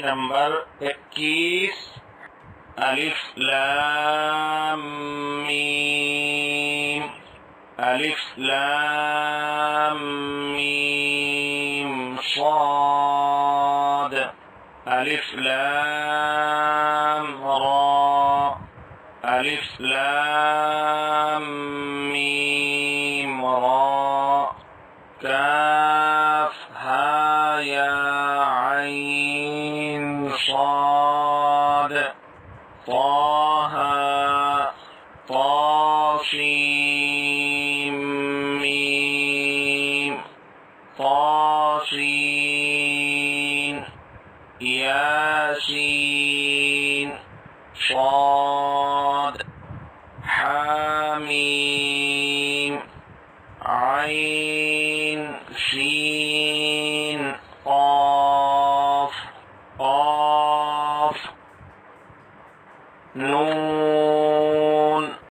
Number 21 अलिफ लाम meme, अलिफ लाम मीम साद, अलिफ लाम रा, अलिफ लाम मीम रा, काफ हा या आइन साद, ताहा तासीम मीम, तासीन, यासीन साद, हामीम, आइन शीन क़ाफ, क़ाफ, नून।